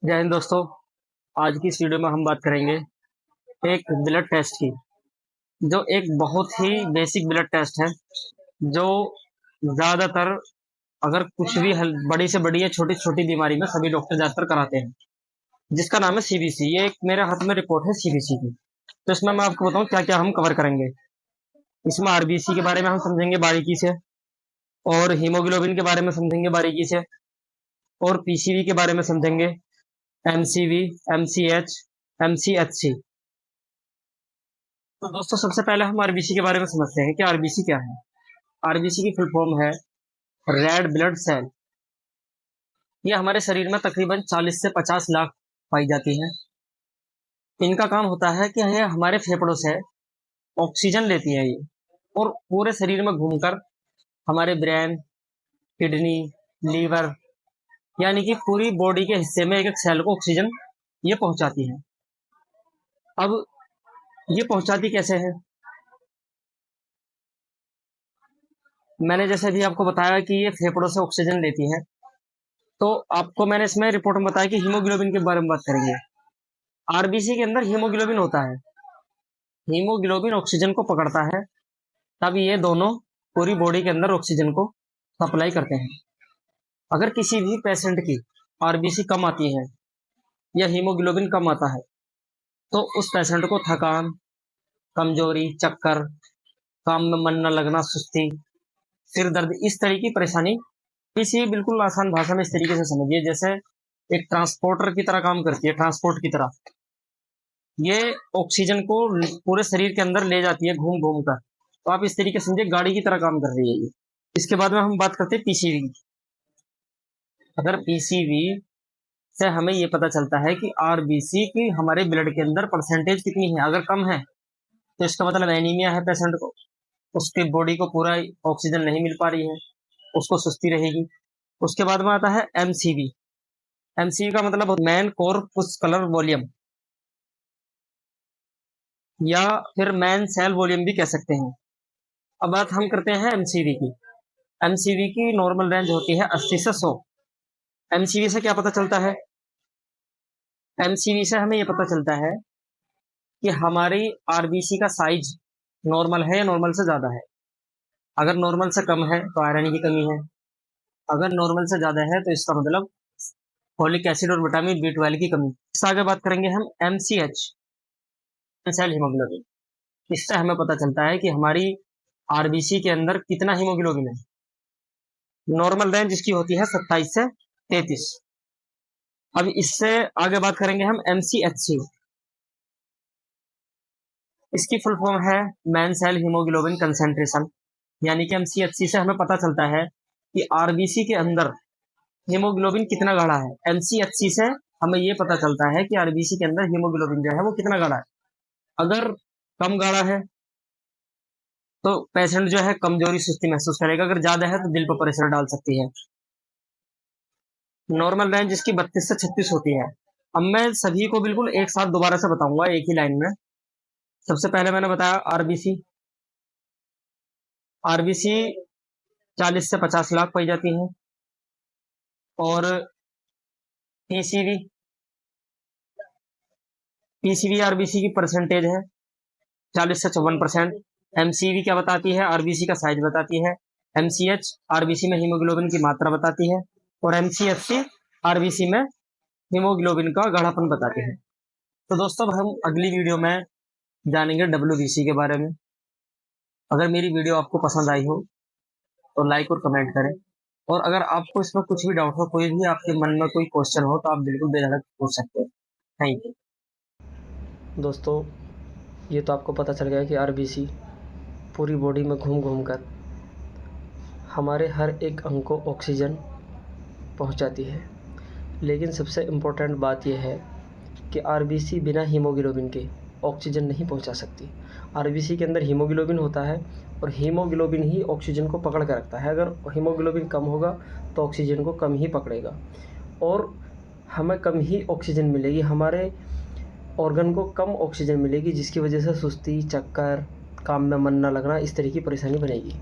जय हिंद दोस्तों। आज की इस वीडियो में हम बात करेंगे एक ब्लड टेस्ट की, जो एक बहुत ही बेसिक ब्लड टेस्ट है, जो ज़्यादातर अगर कुछ भी बड़ी से बड़ी या छोटी से छोटी बीमारी में सभी डॉक्टर ज़्यादातर कराते हैं, जिसका नाम है सीबीसी। ये एक मेरे हाथ में रिपोर्ट है सीबीसी की। तो इसमें मैं आपको बताऊं क्या क्या हम कवर करेंगे। इसमें आरबीसी के बारे में हम समझेंगे बारीकी से, और हीमोग्लोबिन के बारे में समझेंगे बारीकी से, और पीसीवी के बारे में समझेंगे, एमसीवी, एमसीएच, एमसीएचसी। तो दोस्तों सबसे पहले हम आरबीसी के बारे में समझते हैं कि आरबीसी क्या है। आरबीसी की फुल फॉर्म है रेड ब्लड सेल। ये हमारे शरीर में तकरीबन 40 से 50 लाख पाई जाती है। इनका काम होता है कि ये हमारे फेफड़ों से ऑक्सीजन लेती है ये, और पूरे शरीर में घूमकर हमारे ब्रेन, किडनी, लीवर, यानी कि पूरी बॉडी के हिस्से में एक एक सेल को ऑक्सीजन ये पहुंचाती है। अब ये पहुंचाती कैसे है? मैंने जैसे भी आपको बताया कि ये फेफड़ों से ऑक्सीजन लेती है, तो आपको मैंने इसमें रिपोर्ट में बताया कि हीमोग्लोबिन के बारे में बात करेंगे। आरबीसी के अंदर हीमोग्लोबिन होता है। हीमोग्लोबिन ऑक्सीजन को पकड़ता है, तब ये दोनों पूरी बॉडी के अंदर ऑक्सीजन को सप्लाई करते हैं। अगर किसी भी पेशेंट की आरबीसी कम आती है या हीमोग्लोबिन कम आता है, तो उस पेशेंट को थकान, कमजोरी, चक्कर, काम में मन न लगना, सुस्ती, सिर दर्द, इस तरह की परेशानी, इसी बिल्कुल आसान भाषा में इस तरीके से समझिए जैसे एक ट्रांसपोर्टर की तरह काम करती है, ट्रांसपोर्ट की तरह। ये ऑक्सीजन को पूरे शरीर के अंदर ले जाती है घूम घूम कर। तो आप इस तरीके से समझिए गाड़ी की तरह काम कर रही है ये। इसके बाद में हम बात करते हैं पीसीवी। अगर पीसीवी से हमें ये पता चलता है कि आरबीसी की हमारे ब्लड के अंदर परसेंटेज कितनी है। अगर कम है तो इसका मतलब एनीमिया है पेशेंट को, उसके बॉडी को पूरा ऑक्सीजन नहीं मिल पा रही है, उसको सुस्ती रहेगी। उसके बाद में आता है एमसीवी। एमसीवी का मतलब मैन कॉर्पस्कुलर वॉल्यूम, या फिर मैन सेल वॉल्यूम भी कह सकते हैं। अब बात हम करते हैं एमसीवी की। एमसीवी की नॉर्मल रेंज होती है 80 से 100। एमसीवी से क्या पता चलता है? एमसीवी से हमें यह पता चलता है कि हमारी आरबीसी का साइज नॉर्मल है या नॉर्मल से ज्यादा है। अगर नॉर्मल से कम है तो आयरन की कमी है। अगर नॉर्मल से ज्यादा है तो इसका मतलब फोलिक एसिड और विटामिन बी12 की कमी। इससे आगे बात करेंगे हम एमसीएच, सेल हीमोग्लोबिन। इससे हमें पता चलता है कि हमारी आरबीसी के अंदर कितना हीमोग्लोबिन है। नॉर्मल रेंज इसकी होती है 27 से 33। अब इससे आगे बात करेंगे हम एमसीएचसी। इसकी फुल फॉर्म है मैन सेल हीमोग्लोबिन कंसेंट्रेशन। यानी कि एमसीएचसी से हमें पता चलता है कि आरबीसी के अंदर हीमोग्लोबिन कितना गाढ़ा है। एमसीएचसी से हमें यह पता चलता है कि आरबीसी के अंदर हीमोग्लोबिन जो है वो कितना गाढ़ा है। अगर कम गाढ़ा है तो पेशेंट जो है कमजोरी, सुस्ती महसूस करेगा। अगर ज्यादा है तो दिल पर प्रेशर डाल सकती है। नॉर्मल रेंज इसकी 32 से 36 होती है। अब मैं सभी को बिल्कुल एक साथ दोबारा से बताऊंगा एक ही लाइन में। सबसे पहले मैंने बताया आरबीसी। आरबीसी 40 से 50 लाख पाई जाती है। और पीसीवी, पीसीवी आरबीसी की परसेंटेज है 40 से 54%। एमसीवी क्या बताती है? आरबीसी का साइज बताती है। एमसीएच आरबीसी में हीमोग्लोबिन की मात्रा बताती है। और एमसीएचसी आरबीसी में हीमोग्लोबिन का गाढ़ापन बताती है। तो दोस्तों हम अगली वीडियो में जानेंगे डब्ल्यूबीसी के बारे में। अगर मेरी वीडियो आपको पसंद आई हो तो लाइक और कमेंट करें, और अगर आपको इसमें कुछ भी डाउट हो, कोई भी आपके मन में कोई क्वेश्चन हो, तो आप बिल्कुल बेझिझक पूछ सकते हैं। थैंक यू दोस्तों, ये तो आपको पता चल गया कि आरबीसी पूरी बॉडी में घूम घूम कर हमारे हर एक अंग को ऑक्सीजन पहुंचाती है। लेकिन सबसे इम्पोर्टेंट बात यह है कि आरबीसी बिना हीमोग्लोबिन के ऑक्सीजन नहीं पहुंचा सकती। आरबीसी के अंदर हीमोग्लोबिन होता है, और हीमोग्लोबिन ही ऑक्सीजन को पकड़ कर रखता है। अगर हीमोग्लोबिन कम होगा तो ऑक्सीजन को कम ही पकड़ेगा, और हमें कम ही ऑक्सीजन मिलेगी, हमारे ऑर्गन को कम ऑक्सीजन मिलेगी, जिसकी वजह से सुस्ती, चक्कर, काम में मन न लगना, इस तरह की परेशानी बनेगी।